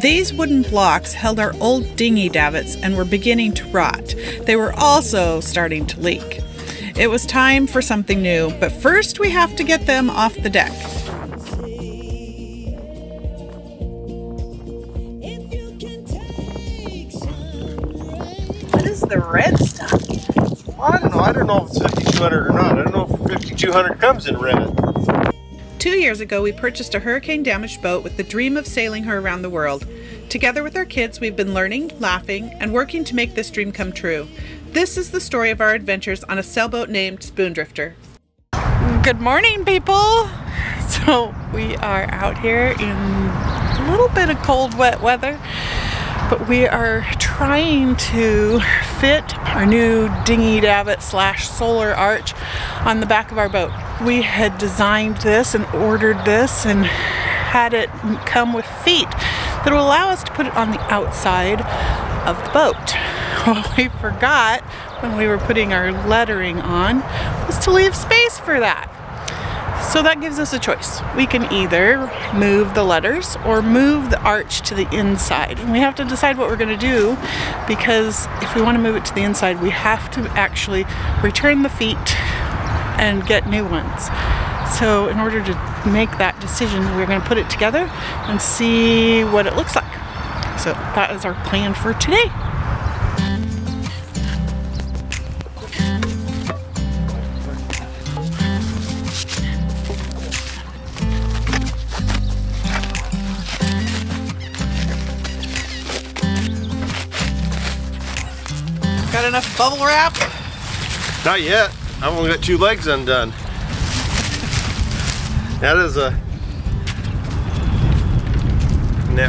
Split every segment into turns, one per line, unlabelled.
These wooden blocks held our old dinghy davits and were beginning to rot. They were also starting to leak. It was time for something new, but first we have to get them off the deck. What is the red stuff?
Well, I don't know. I don't know if it's 5200 or not. I don't know if 5200 comes in red.
2 years ago, we purchased a hurricane-damaged boat with the dream of sailing her around the world. Together with our kids, we've been learning, laughing, and working to make this dream come true. This is the story of our adventures on a sailboat named Spoondrifter. Good morning, people! So we are out here in a little bit of cold, wet weather, but we are trying to fit our new dinghy davit slash solar arch on the back of our boat. We had designed this and ordered this and had it come with feet that will allow us to put it on the outside of the boat. What we forgot when we were putting our lettering on was to leave space for that. So that gives us a choice. We can either move the letters or move the arch to the inside. And we have to decide what we're going to do, because if we want to move it to the inside, we have to actually return the feet and get new ones. So in order to make that decision, we're going to put it together and see what it looks like. So that is our plan for today. Got enough bubble wrap?
Not yet. I've only got 2 legs undone. That is a...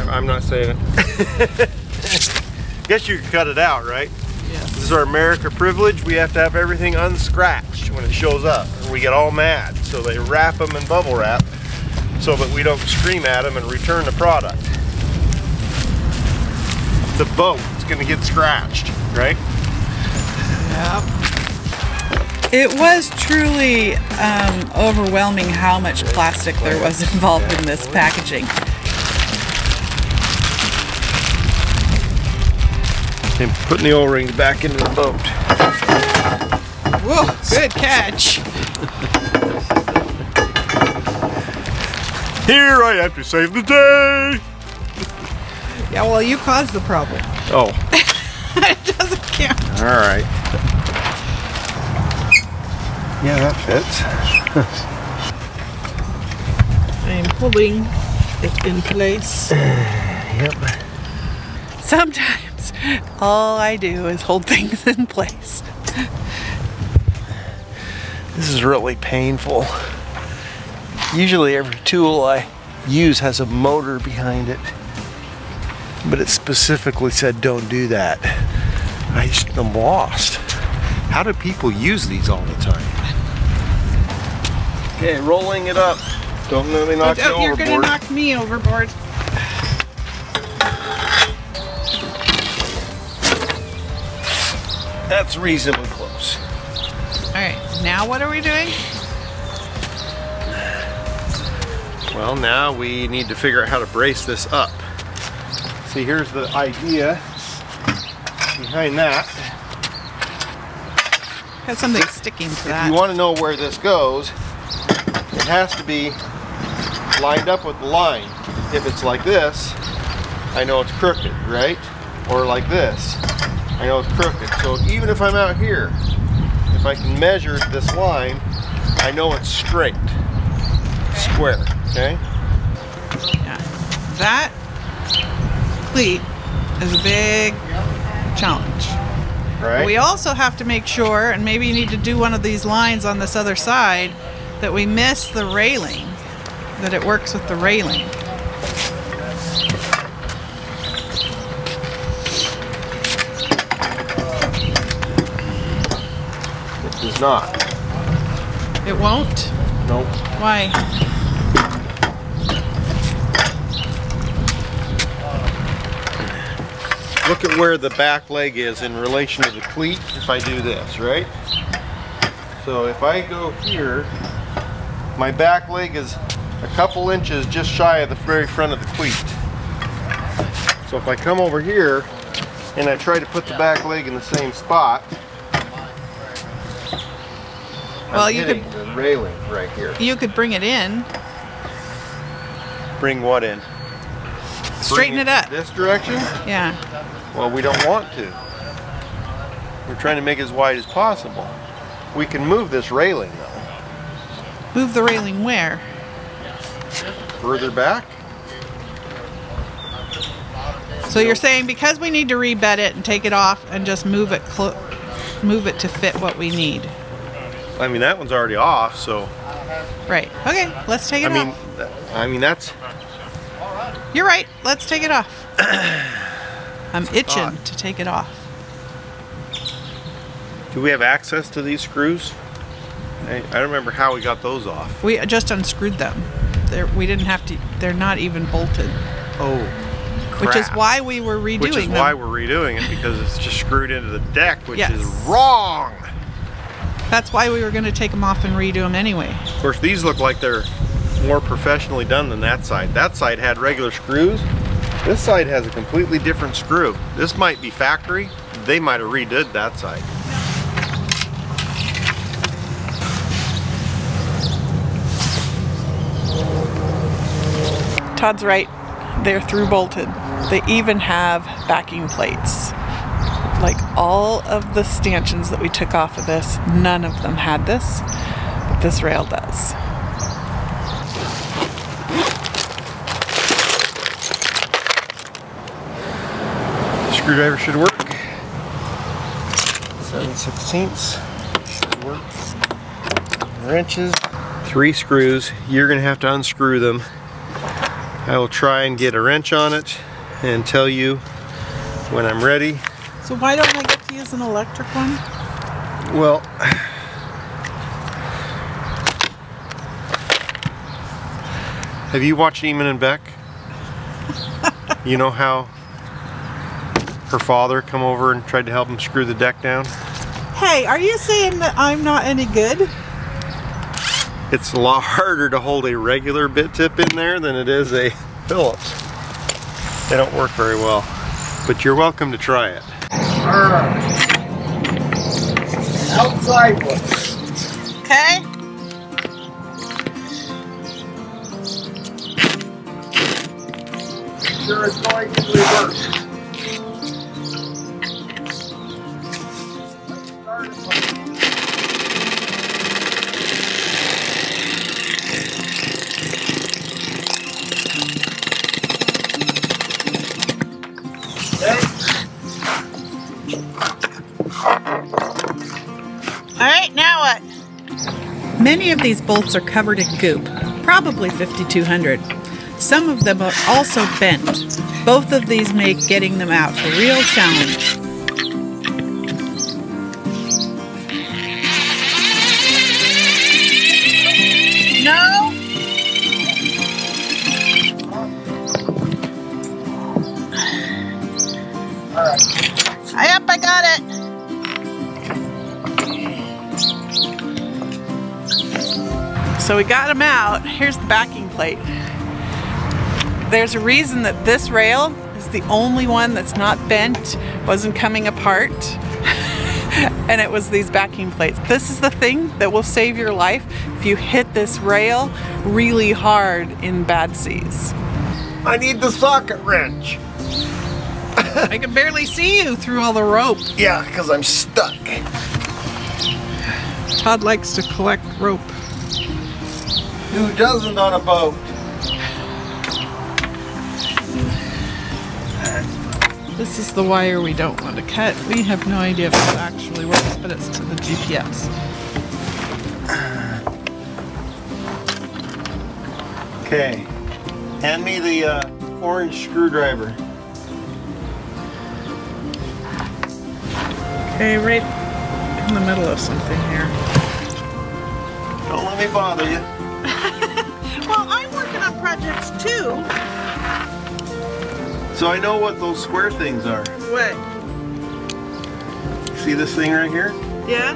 I'm not saying it. Guess you could cut it out, right?
Yes.
This is our America privilege. We have to have everything unscratched when it shows up. And we get all mad. So they wrap them in bubble wrap so that we don't scream at them and return the product. The boat is going to get scratched, right?
Yep. It was truly overwhelming how much plastic there was involved in this packaging.
And putting the O-rings back into the boat.
Whoa, good catch.
Here I have to save the day.
Yeah, well, you caused the problem.
Oh.
It doesn't count.
All right. Yeah, that fits.
I'm holding it in place.
Yep.
Sometimes all I do is hold things in place.
This is really painful. Usually every tool I use has a motor behind it, but it specifically said don't do that. I'm lost. How do people use these all the time? Okay, rolling it up. Don't let me knock you overboard.
You're gonna knock me overboard.
That's reasonably close.
Alright, now what are we doing?
Well, now we need to figure out how to brace this up. See, here's the idea behind that.
Has something sticking to that.
If you want to know where this goes, it has to be lined up with the line. If it's like this, I know it's crooked, right? Or like this, I know it's crooked. So even if I'm out here, if I can measure this line, I know it's straight, square, okay?
Yeah. That cleat is a big challenge.
Right?
We also have to make sure, and maybe you need to do one of these lines on this other side, that we miss the railing, that it works with the railing.
It does not.
It won't?
Nope.
Why?
Look at where the back leg is in relation to the cleat if I do this, right? So if I go here, my back leg is a couple inches just shy of the very front of the cleat. So if I come over here and I try to put the back leg in the same spot,
well,
I'm
you
hitting
could
the railing right here.
You could bring it in.
Bring what in?
Straighten it up.
This direction?
Yeah.
Well, we don't want to. We're trying to make it as wide as possible. We can move this railing though.
Move the railing where?
Further back?
So you're saying because we need to rebed it and take it off and just move it to fit what we need.
I mean, that one's already off, so.
Right. Okay, let's take it off.
I mean, that's.
You're right. Let's take it off. I'm itching to take it off.
Do we have access to these screws? I don't remember how we got those off.
We just unscrewed them. We didn't have to. They're not even bolted.
Oh.
Which is why we were redoing them.
Which is why we're redoing it, because it's just screwed into the deck, which is wrong.
That's why we were going to take them off and redo them anyway.
Of course, these look like they're more professionally done than that side. That side had regular screws. This side has a completely different screw. This might be factory. They might have redid that side.
Todd's right. They're through bolted. They even have backing plates. Like all of the stanchions that we took off of this, none of them had this, but this rail does.
Screwdriver should work. 7/16 should work. Wrenches. 3 screws. You're gonna have to unscrew them. I will try and get a wrench on it and tell you when I'm ready.
So why don't I get to use an electric one?
Well, have you watched Eamon and Beck? You know how her father come over and tried to help him screw the deck down?
Hey, are you saying that I'm not any good?
It's a lot harder to hold a regular bit tip in there than it is a Phillips. They don't work very well, but you're welcome to try it.
Outside one.
Okay.
Sure it's going in reverse.
Alright, now what? Many of these bolts are covered in goop, probably 5200. Some of them are also bent. Both of these make getting them out a real challenge. No? Yep, I got it. So we got them out. Here's the backing plate. There's a reason that this rail is the only one that's not bent, wasn't coming apart, and it was these backing plates. This is the thing that will save your life if you hit this rail really hard in bad seas.
I need the socket wrench.
I can barely see you through all the rope.
Yeah, because I'm stuck.
Todd likes to collect rope.
Who doesn't on a boat?
This is the wire we don't want to cut. We have no idea if it actually works, but it's to the GPS.
Okay, hand me the orange screwdriver.
Okay, right in the middle of something here.
Don't let me bother you.
Well, I'm working on projects too.
So I know what those square things are.
What?
See this thing right here?
Yeah?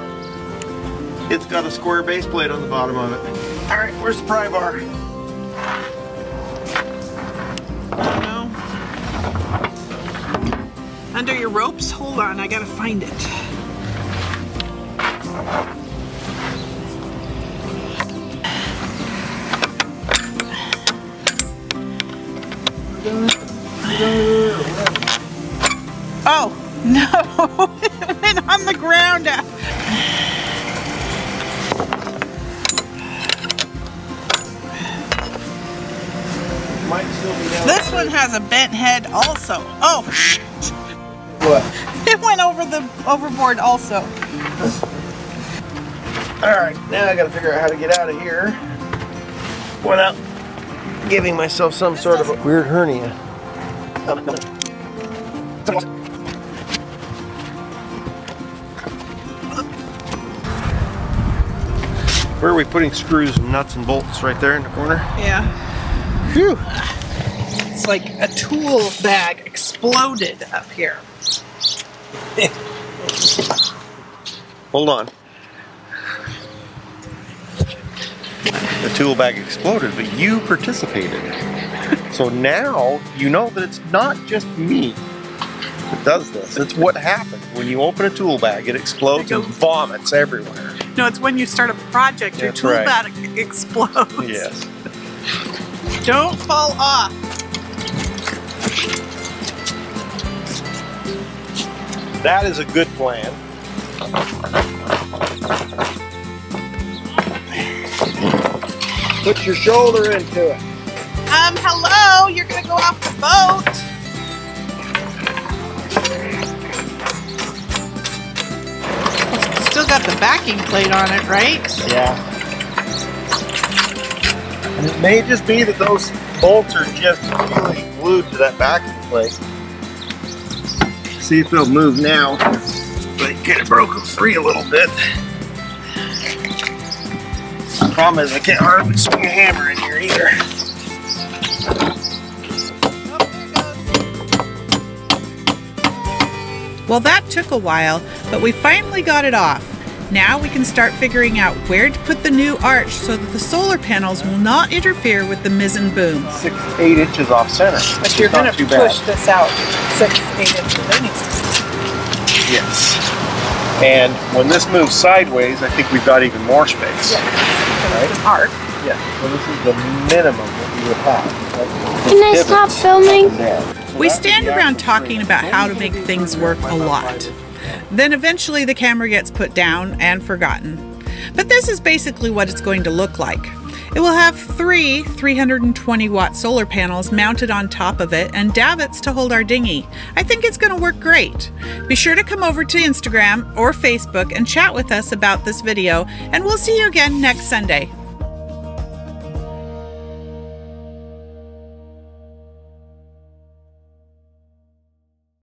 It's got a square base plate on the bottom of it. All right, where's the pry bar?
Under your ropes? Hold on, I gotta find it. Oh, no, it went on the ground.
Might still be down
This one has a bent head also. Oh, shit.
What?
It went over the overboard also.
Alright, now I gotta figure out how to get out of here without giving myself some sort of a weird hernia. Where are we putting screws and nuts and bolts? Right there in the corner?
Yeah.
Phew!
It's like a tool bag exploded up here.
Hold on. The tool bag exploded, but you participated. So now you know that it's not just me that does this. It's what happens when you open a tool bag. It explodes and vomits everywhere.
No, it's when you start a project, your
That's
tool
right.
bag explodes.
Yes.
Don't fall off.
That is a good plan. Put your shoulder into it.
Hello, you're gonna go off the boat. It's still got the backing plate on it, right?
Yeah. And it may just be that those bolts are just really glued to that backing plate. See if they'll move now. But you kind of broke them free a little bit. The problem is I can't hardly swing a hammer in here either.
Well, that took a while, but we finally got it off. Now we can start figuring out where to put the new arch so that the solar panels will not interfere with the mizzen boom.
6-8 inches off center.
But you're going to push this out 6-8 inches anyways.
Yes. And when this moves sideways, I think we've got even more space.
Yeah.
Right?
It's an arc.
Yeah. So this is the minimum that we would have.
Can I stop filming?
We stand around talking about how to make things work a lot. Then eventually the camera gets put down and forgotten. But this is basically what it's going to look like. It will have 3 320-watt solar panels mounted on top of it and davits to hold our dinghy. I think it's going to work great. Be sure to come over to Instagram or Facebook and chat with us about this video, and we'll see you again next Sunday.